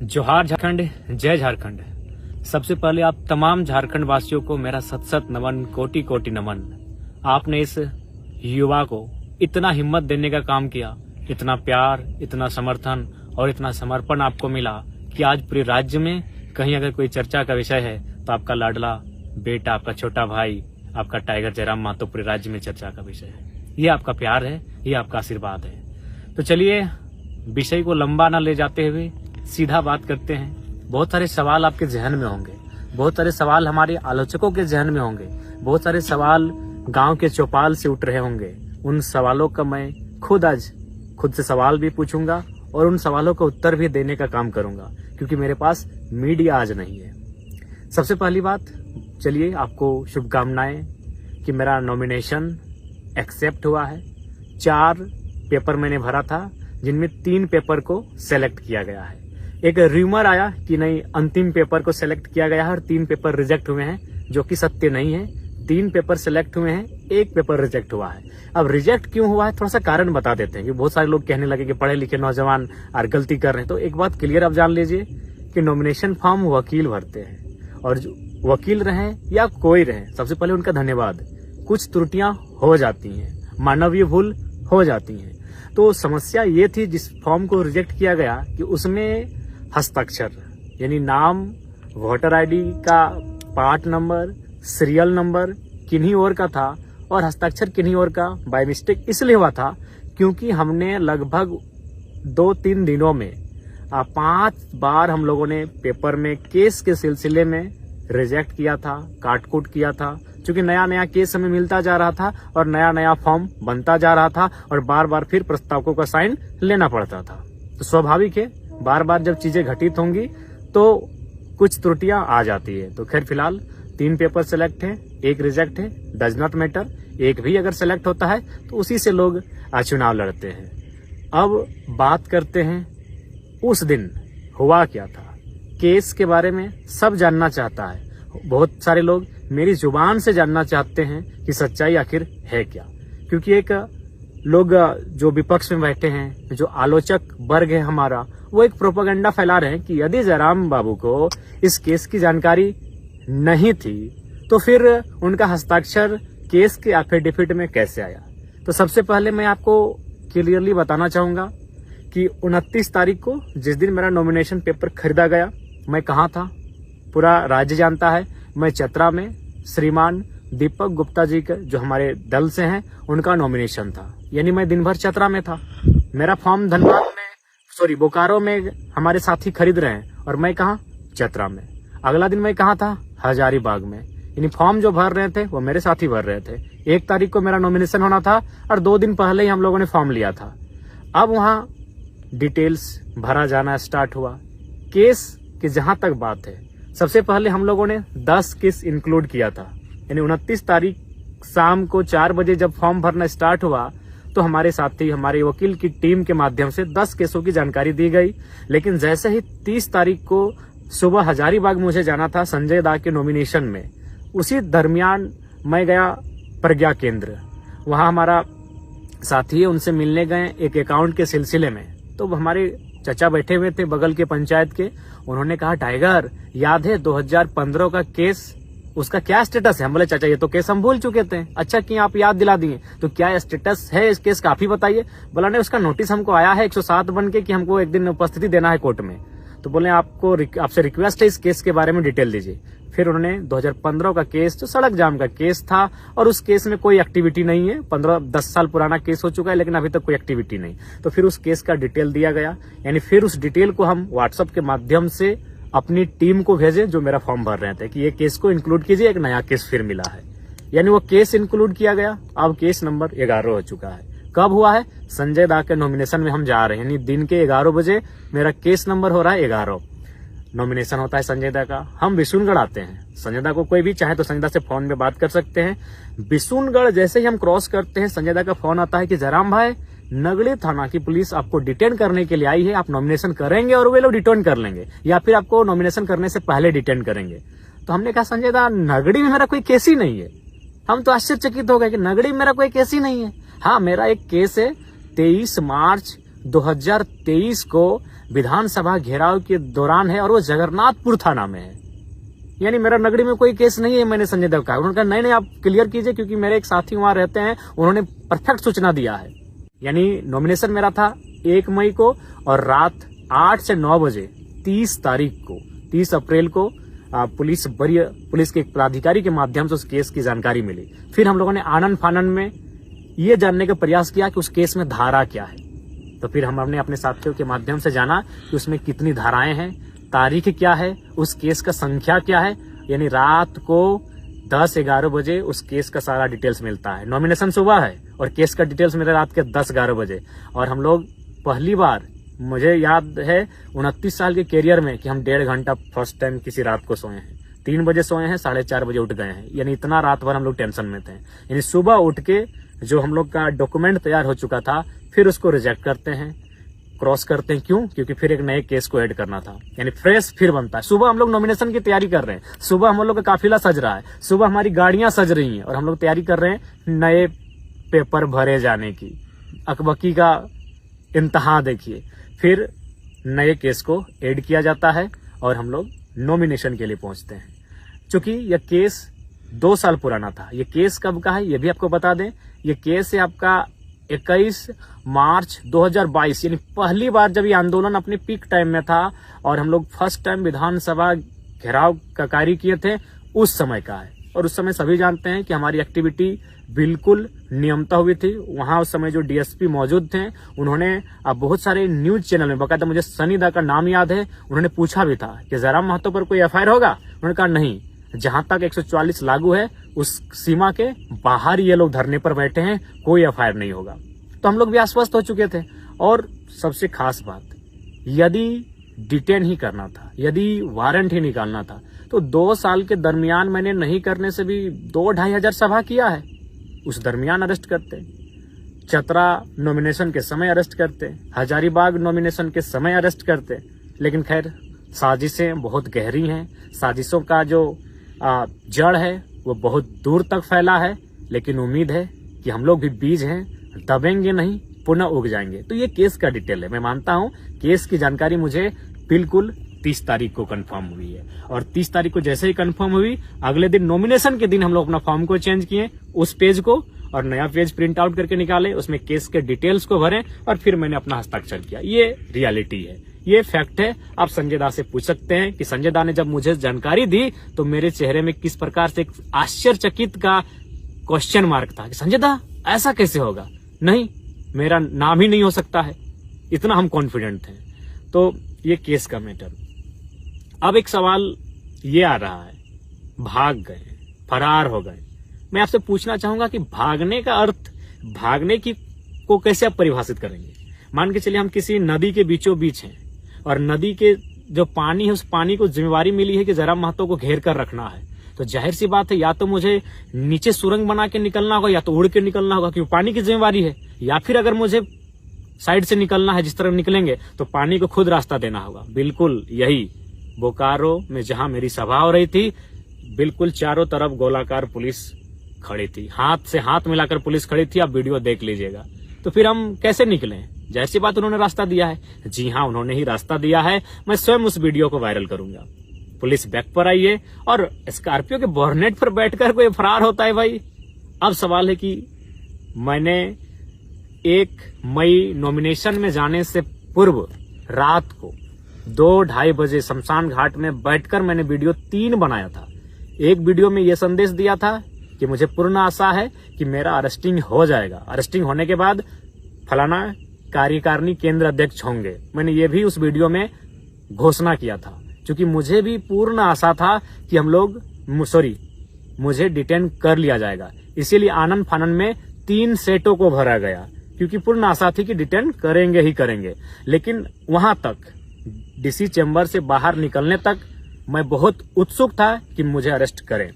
जोहार झारखंड, जय झारखंड। सबसे पहले आप तमाम झारखंड वासियों को मेरा सत सत नमन, कोटि कोटि नमन। आपने इस युवा को इतना हिम्मत देने का काम किया, इतना प्यार, इतना समर्थन और इतना समर्पण आपको मिला कि आज पूरे राज्य में कहीं अगर कोई चर्चा का विषय है तो आपका लाडला बेटा, आपका छोटा भाई, आपका टाइगर जयराम महतो पूरे राज्य में चर्चा का विषय है। ये आपका प्यार है, ये आपका आशीर्वाद है। तो चलिए विषय को लंबा ना ले जाते हुए सीधा बात करते हैं। बहुत सारे सवाल आपके जहन में होंगे, बहुत सारे सवाल हमारे आलोचकों के जहन में होंगे, बहुत सारे सवाल गांव के चौपाल से उठ रहे होंगे। उन सवालों का मैं खुद से सवाल भी पूछूंगा और उन सवालों का उत्तर भी देने का काम करूंगा, क्योंकि मेरे पास मीडिया आज नहीं है। सबसे पहली बात, चलिए आपको शुभकामनाएं कि मेरा नॉमिनेशन एक्सेप्ट हुआ है। 4 पेपर मैंने भरा था, जिनमें 3 पेपर को सेलेक्ट किया गया है। एक रूमर आया कि नहीं, अंतिम पेपर को सेलेक्ट किया गया है और 3 पेपर रिजेक्ट हुए हैं, जो कि सत्य नहीं है। 3 पेपर सेलेक्ट हुए हैं, 1 पेपर रिजेक्ट हुआ है। अब रिजेक्ट क्यों हुआ है, थोड़ा सा कारण बता देते हैं, कि बहुत सारे लोग कहने लगे कि पढ़े लिखे नौजवान और गलती कर रहे हैं। तो एक बात क्लियर आप जान लीजिए कि नॉमिनेशन फॉर्म वकील भरते हैं, और जो वकील रहे या कोई रहे, सबसे पहले उनका धन्यवाद। कुछ त्रुटियां हो जाती हैं, मानवीय भूल हो जाती हैं। तो समस्या ये थी जिस फॉर्म को रिजेक्ट किया गया कि उसमें हस्ताक्षर यानी नाम, वोटर आईडी का पार्ट नंबर, सीरियल नंबर किन्हीं और का था और हस्ताक्षर किन्हीं और का बाय मिस्टेक इसलिए हुआ था क्योंकि हमने लगभग 2-3 दिनों में 5 बार हम लोगों ने पेपर में केस के सिलसिले में रिजेक्ट किया था, काटकूट किया था, क्योंकि नया नया केस हमें मिलता जा रहा था और नया नया फॉर्म बनता जा रहा था और बार बार फिर प्रस्तावकों का साइन लेना पड़ता था। तो स्वाभाविक है, बार बार जब चीजें घटित होंगी तो कुछ त्रुटियां आ जाती है। तो खैर फिलहाल 3 पेपर सेलेक्ट है, 1 रिजेक्ट है, डज नॉट मैटर। 1 भी अगर सेलेक्ट होता है तो उसी से लोग चुनाव लड़ते हैं। अब बात करते हैं उस दिन हुआ क्या था। केस के बारे में सब जानना चाहता है, बहुत सारे लोग मेरी जुबान से जानना चाहते हैं कि सच्चाई आखिर है क्या। क्योंकि एक लोग जो विपक्ष में बैठे हैं, जो आलोचक वर्ग है हमारा, वो एक प्रोपेगेंडा फैला रहे हैं कि यदि जयराम बाबू को इस केस की जानकारी नहीं थी तो फिर उनका हस्ताक्षर केस के एफिडेविट में कैसे आया। तो सबसे पहले मैं आपको क्लियरली बताना चाहूंगा कि 29 तारीख को जिस दिन मेरा नॉमिनेशन पेपर खरीदा गया, मैं कहाँ था पूरा राज्य जानता है। मैं चतरा में श्रीमान दीपक गुप्ता जी के, जो हमारे दल से हैं, उनका नॉमिनेशन था। यानी मैं दिन भर चतरा में था। मेरा फॉर्म धनबाद में, बोकारो में हमारे साथी खरीद रहे हैं और मैं कहाँ, चतरा में। अगला दिन मैं कहाँ था, हजारीबाग में। यानी फॉर्म जो भर रहे थे वो मेरे साथी भर रहे थे। 1 तारीख को मेरा नॉमिनेशन होना था और 2 दिन पहले ही हम लोगों ने फॉर्म लिया था। अब वहां डिटेल्स भरा जाना स्टार्ट हुआ। केस की जहां तक बात है, सबसे पहले हम लोगों ने 10 केस इंक्लूड किया था। यानी 29 तारीख शाम को 4 बजे जब फॉर्म भरना स्टार्ट हुआ तो हमारे साथी, हमारे वकील की टीम के माध्यम से 10 केसों की जानकारी दी गई। लेकिन जैसे ही 30 तारीख को सुबह हजारीबाग मुझे जाना था संजय दा के नॉमिनेशन में, उसी दरमियान मैं गया प्रज्ञा केंद्र। वहां हमारा साथी है, उनसे मिलने गए एक अकाउंट के सिलसिले में। तो हमारे चचा बैठे हुए थे बगल के पंचायत के। उन्होंने कहा, टाइगर याद है 2015 का केस, उसका क्या स्टेटस है? हम बोले चाचा ये तो केस हम भूल चुके थे। अच्छा कि आप याद दिला दिए, तो क्या स्टेटस है इस केस का, आप ही बताइए। बोला नहीं, उसका नोटिस हमको आया है 107 बन के कि हमको एक दिन उपस्थिति देना है कोर्ट में। तो बोले आपसे रिक्वेस्ट है इस केस के बारे में डिटेल दीजिए। फिर उन्होंने 2015 का केस, जो सड़क जाम का केस था, और उस केस में कोई एक्टिविटी नहीं है, 10 साल पुराना केस हो चुका है लेकिन अभी तक कोई एक्टिविटी नहीं। तो फिर उस केस का डिटेल दिया गया। यानी फिर उस डिटेल को हम व्हाट्सएप के माध्यम से अपनी टीम को भेजे जो मेरा फॉर्म भर रहे थे कि ये केस को इंक्लूड कीजिए, एक नया केस फिर मिला है। यानी वो केस इंक्लूड किया गया। अब केस नंबर 11 हो चुका है। कब हुआ है? संजय दा के नॉमिनेशन में हम जा रहे हैं, यानी दिन के 11 बजे मेरा केस नंबर हो रहा है 11। नॉमिनेशन होता है संजय दा का। हम बिशुनगढ़ आते हैं। संजय दा को कोई भी चाहे तो संजय दा से फोन में बात कर सकते हैं। बिशुनगढ़ जैसे ही हम क्रॉस करते हैं, संजय दा का फोन आता है कि जयराम भाई, नगड़ी थाना की पुलिस आपको डिटेन करने के लिए आई है, आप नॉमिनेशन करेंगे और वे लोग डिटेन कर लेंगे, या फिर आपको नॉमिनेशन करने से पहले डिटेन करेंगे। तो हमने कहा, संजय दा, नगड़ी में मेरा कोई केस ही नहीं है। हम तो आश्चर्यचकित हो गए कि नगड़ी में मेरा कोई केस ही नहीं है। हाँ, मेरा एक केस है 23 मार्च 2023 को विधानसभा घेराव के दौरान है और वो जगन्नाथपुर थाना में है। यानी मेरा नगरी में कोई केस नहीं है, मैंने संजय देव कहा। उन्होंने कहा नहीं आप क्लियर कीजिए, क्योंकि मेरे एक साथी वहां रहते हैं, उन्होंने परफेक्ट सूचना दिया है। यानी नॉमिनेशन मेरा था 1 मई को और रात 8 से 9 बजे 30 अप्रैल को पुलिस के एक पदाधिकारी के माध्यम से उस केस की जानकारी मिली। फिर हम लोगों ने आनन फानन में ये जानने का प्रयास किया कि उस केस में धारा क्या है। तो फिर हमने अपने साथियों के माध्यम से जाना कि उसमें कितनी धाराएं हैं, तारीख क्या है, उस केस का संख्या क्या है। यानी रात को 10-11 बजे उस केस का सारा डिटेल्स मिलता है। नॉमिनेशन सुबह है और केस का डिटेल्स मिला रात के 10-11 बजे। और हम लोग पहली बार, मुझे याद है 29 साल के कैरियर में, कि हम 1.5 घंटा फर्स्ट टाइम किसी रात को सोए हैं। 3 बजे सोए हैं, 4:30 बजे उठ गए हैं। यानी इतना रात भर हम लोग टेंशन में थे। यानी सुबह उठ के जो हम लोग का डॉक्यूमेंट तैयार हो चुका था, फिर उसको रिजेक्ट करते हैं, क्रॉस करते हैं। क्यों? क्योंकि फिर एक नए केस को ऐड करना था। यानी फ्रेश फिर बनता है। सुबह हम लोग नॉमिनेशन की तैयारी कर रहे हैं, सुबह हम लोग का काफिला सज रहा है, सुबह हमारी गाड़ियां सज रही हैं और हम लोग तैयारी कर रहे हैं नए पेपर भरे जाने की। अकबकी का इंतहा देखिए। फिर नए केस को ऐड किया जाता है और हम लोग नॉमिनेशन के लिए पहुंचते हैं। चूंकि यह केस 2 साल पुराना था। यह केस कब का है ये भी आपको बता दें। यह केस है आपका 21 मार्च 2022। यानी पहली बार जब ये आंदोलन अपने पीक टाइम में था और हम लोग फर्स्ट टाइम विधानसभा घेराव का कार्य किए थे, उस समय का है। और उस समय सभी जानते हैं कि हमारी एक्टिविटी बिल्कुल नियमता हुई थी। वहां उस समय जो डीएसपी मौजूद थे, उन्होंने बहुत सारे न्यूज चैनल में, बकायदा मुझे सनी दा का नाम याद है, उन्होंने पूछा भी था कि जयराम महतो पर कोई एफआईआर होगा। उन्होंने कहा नहीं, जहां तक 144 लागू है उस सीमा के बाहर ये लोग धरने पर बैठे हैं, कोई एफआईआर नहीं होगा। तो हम लोग भी आश्वस्त हो चुके थे। और सबसे खास बात, यदि डिटेन ही करना था, यदि वारंट ही निकालना था, तो 2 साल के दरमियान मैंने नहीं करने से भी 2-2.5 हजार सभा किया है। उस दरमियान अरेस्ट करते, चतरा नॉमिनेशन के समय अरेस्ट करते, हजारीबाग नॉमिनेशन के समय अरेस्ट करते। लेकिन खैर, साजिशें बहुत गहरी हैं। साजिशों का जो जड़ है वो बहुत दूर तक फैला है। लेकिन उम्मीद है कि हम लोग भी बीज हैं, दबेंगे नहीं, पुनः उग जाएंगे। तो ये केस का डिटेल है। मैं मानता हूं केस की जानकारी मुझे बिल्कुल 30 तारीख को कंफर्म हुई है। और 30 तारीख को जैसे ही कंफर्म हुई, अगले दिन नॉमिनेशन के दिन हम लोग अपना फॉर्म को चेंज किए, उस पेज को, और नया पेज प्रिंट आउट करके निकाले, उसमें केस के डिटेल्स को भरे और फिर मैंने अपना हस्ताक्षर किया। ये रियलिटी है, ये फैक्ट है। आप संजय दा से पूछ सकते हैं कि संजय दा ने जब मुझे जानकारी दी तो मेरे चेहरे में किस प्रकार से एक आश्चर्यचकित का क्वेश्चन मार्क था कि संजय दा ऐसा कैसे होगा, नहीं मेरा नाम ही नहीं हो सकता है, इतना हम कॉन्फिडेंट थे। तो ये केस का मैटर। अब एक सवाल ये आ रहा है, भाग गए, फरार हो गए। मैं आपसे पूछना चाहूंगा कि भागने का अर्थ, भागने की को कैसे आप परिभाषित करेंगे। मान के चलिए हम किसी नदी के बीचों बीच हैं और नदी के जो पानी है, उस पानी को जिम्मेवारी मिली है कि जयराम महतो को घेर कर रखना है। तो जाहिर सी बात है, या तो मुझे नीचे सुरंग बना के निकलना होगा या तो उड़ के निकलना होगा, क्योंकि पानी की जिम्मेवारी है। या फिर अगर मुझे साइड से निकलना है, जिस तरह निकलेंगे, तो पानी को खुद रास्ता देना होगा। बिल्कुल यही बोकारो में जहां मेरी सभा हो रही थी, बिल्कुल चारों तरफ गोलाकार पुलिस खड़ी थी, हाथ से हाथ मिलाकर पुलिस खड़ी थी। आप वीडियो देख लीजिएगा। तो फिर हम कैसे निकले? जैसी बात, उन्होंने रास्ता दिया है। जी हाँ, उन्होंने ही रास्ता दिया है। मैं स्वयं उस वीडियो को वायरल करूंगा। पुलिस बैक पर आई है और स्कॉर्पियो के बोनट पर बैठकर कोई फरार होता है भाई। अब सवाल है कि मैंने 1 मई नॉमिनेशन में जाने से पूर्व रात को 2-2:30 बजे शमशान घाट में बैठकर मैंने वीडियो 3 बनाया था। एक वीडियो में यह संदेश दिया था कि मुझे पूर्ण आशा है कि मेरा अरेस्टिंग हो जाएगा, अरेस्टिंग होने के बाद फलाना कार्यकारिणी केंद्र अध्यक्ष होंगे। मैंने ये भी उस वीडियो में घोषणा किया था, क्योंकि मुझे भी पूर्ण आशा था कि मुझे डिटेन कर लिया जाएगा। इसीलिए आनन फानन में 3 सेटों को भरा गया, क्योंकि पूर्ण आशा थी कि डिटेन करेंगे ही करेंगे। लेकिन वहां तक, डीसी चैम्बर से बाहर निकलने तक मैं बहुत उत्सुक था कि मुझे अरेस्ट करें।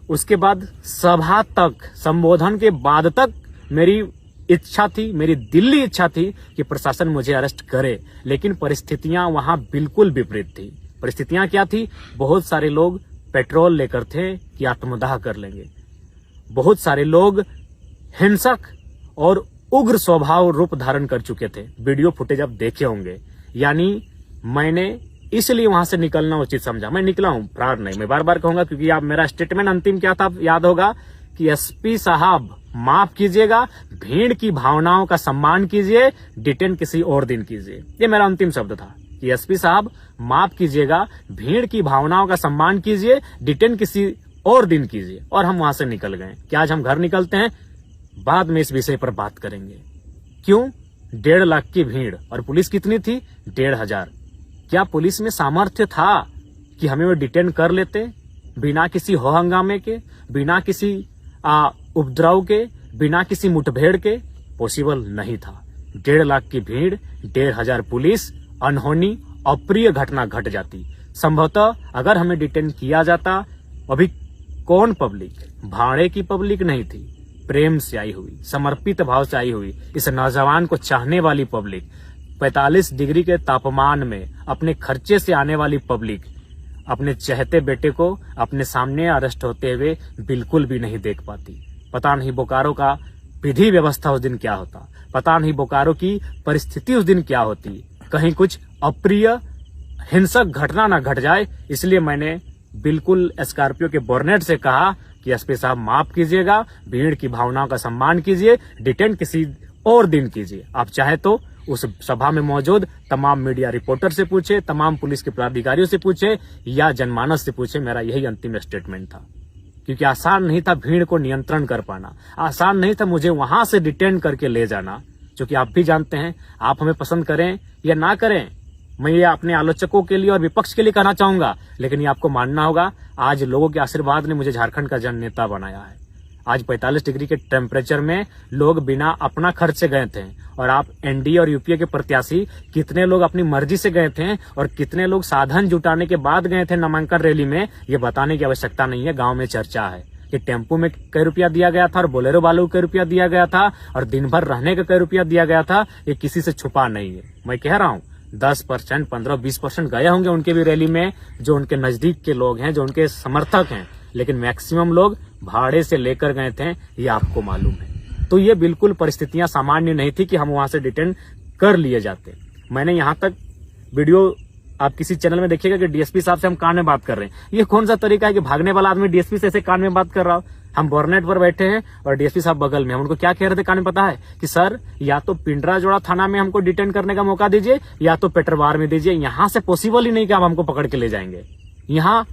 उसके बाद सभा तक, संबोधन के बाद तक मेरी इच्छा थी, मेरी दिल्ली इच्छा थी कि प्रशासन मुझे अरेस्ट करे। लेकिन परिस्थितियां वहां बिल्कुल विपरीत थी। परिस्थितियां क्या थी? बहुत सारे लोग पेट्रोल लेकर थे कि आत्मदाह कर लेंगे। बहुत सारे लोग हिंसक और उग्र स्वभाव रूप धारण कर चुके थे। वीडियो फुटेज आप देखे होंगे। यानी मैंने इसलिए वहां से निकलना उचित समझा। मैं निकला हूं, फरार नहीं। मैं बार बार कहूंगा क्योंकि आप मेरा स्टेटमेंट अंतिम क्या था याद होगा कि एसपी साहब माफ कीजिएगा, भीड़ की भावनाओं का सम्मान कीजिए, डिटेन किसी और दिन कीजिए। ये मेरा अंतिम शब्द था कि एसपी साहब माफ कीजिएगा, भीड़ की भावनाओं का सम्मान कीजिए, डिटेन किसी और दिन कीजिए। और हम वहां से निकल गए। कि आज हम घर निकलते हैं, बाद में इस विषय पर बात करेंगे। क्यों 1.5 लाख की भीड़ और पुलिस कितनी थी? 1,500। क्या पुलिस में सामर्थ्य था कि हमें वो डिटेन कर लेते बिना किसी हो हंगामे के, बिना किसी उपद्रव के, बिना किसी मुठभेड़ के? पॉसिबल नहीं था। 1.5 लाख की भीड़, 1,500 पुलिस, अनहोनी अप्रिय घटना घट जाती। संभवतः अगर हमें डिटेन किया जाता, अभी कौन पब्लिक, भाड़े की पब्लिक नहीं थी, प्रेम से आई हुई, समर्पित भाव से आई हुई, इस नौजवान को चाहने वाली पब्लिक, 45 डिग्री के तापमान में अपने खर्चे से आने वाली पब्लिक अपने चहते बेटे को अपने सामने अरेस्ट होते हुए बिल्कुल भी नहीं देख पाती। पता नहीं बोकारो का विधि व्यवस्था उस दिन क्या होता, पता नहीं बोकारो की परिस्थिति उस दिन क्या होती। कहीं कुछ अप्रिय हिंसक घटना ना घट जाए, इसलिए मैंने बिल्कुल स्कॉर्पियो के बोर्नेट से कहा कि एसपी साहब माफ कीजिएगा, भीड़ की भावनाओं का सम्मान कीजिए, डिटेन किसी और दिन कीजिए। आप चाहे तो उस सभा में मौजूद तमाम मीडिया रिपोर्टर से पूछे, तमाम पुलिस के पदाधिकारियों से पूछे या जनमानस से पूछे। मेरा यही अंतिम स्टेटमेंट था। क्योंकि आसान नहीं था भीड़ को नियंत्रण कर पाना, आसान नहीं था मुझे वहां से डिटेन करके ले जाना। क्योंकि आप भी जानते हैं, आप हमें पसंद करें या ना करें, मैं ये अपने आलोचकों के लिए और विपक्ष के लिए कहना चाहूंगा, लेकिन ये आपको मानना होगा, आज लोगों के आशीर्वाद ने मुझे झारखंड का जन नेता बनाया है। आज 45 डिग्री के टेम्परेचर में लोग बिना अपना खर्च से गए थे, और आप एनडीए और यूपीए के प्रत्याशी कितने लोग अपनी मर्जी से गए थे और कितने लोग साधन जुटाने के बाद गए थे नामांकन रैली में, ये बताने की आवश्यकता नहीं है। गांव में चर्चा है कि टेम्पो में कई रुपया दिया गया था और बोलेरो वालों को कई रुपया दिया गया था और दिन भर रहने का कई रुपया दिया गया था। ये किसी से छुपा नहीं है। मैं कह रहा हूँ 10%, 15-20% गए होंगे उनके भी रैली में, जो उनके नजदीक के लोग हैं, जो उनके समर्थक हैं, लेकिन मैक्सिमम लोग भाड़े से लेकर गए थे, ये आपको मालूम है। तो ये बिल्कुल परिस्थितियां सामान्य नहीं थी कि हम वहां से डिटेन कर लिए जाते। मैंने यहां तक वीडियो आप किसी चैनल में देखिएगा कि डीएसपी साहब से हम कान में बात कर रहे हैं। ये कौन सा तरीका है कि भागने वाला आदमी डीएसपी से ऐसे कान में बात कर रहा हो? हम बोर्नेट पर बैठे हैं और डीएसपी साहब बगल में। हम उनको क्या कह रहे थे कान में पता है? कि सर या तो पिंडराजोड़ा थाना में हमको डिटेन करने का मौका दीजिए या तो पेटरवार में दीजिए। यहां से पॉसिबल ही नहीं कि आप हमको पकड़ के ले जाएंगे। यहाँ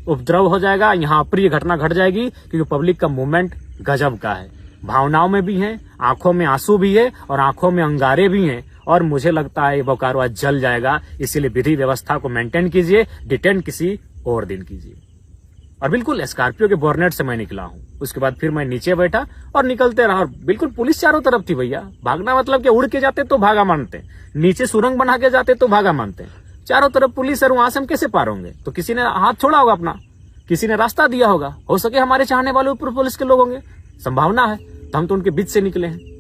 उपद्रव हो जाएगा, यहाँ अप्रिय घटना घट जाएगी, क्योंकि पब्लिक का मूवमेंट गजब का है। भावनाओं में भी है, आंखों में आंसू भी है और आंखों में अंगारे भी हैं। और मुझे लगता है बोकारो आज जल जाएगा। इसीलिए विधि व्यवस्था को मेंटेन कीजिए, डिटेन किसी और दिन कीजिए। और बिल्कुल स्कॉर्पियो के बोर्नेट से मैं निकला हूं। उसके बाद फिर मैं नीचे बैठा और निकलते रहा। और बिल्कुल पुलिस चारों तरफ थी भैया। भागना मतलब कि उड़ के जाते तो भागा मानते, नीचे सुरंग बना के जाते तो भागा मानते। चारों तरफ पुलिस है, वहां से हम कैसे पार होंगे? तो किसी ने हाथ छोड़ा होगा अपना, किसी ने रास्ता दिया होगा। हो सके हमारे चाहने वाले ऊपर पुलिस के लोग होंगे, संभावना है। तो हम तो उनके बीच से निकले हैं।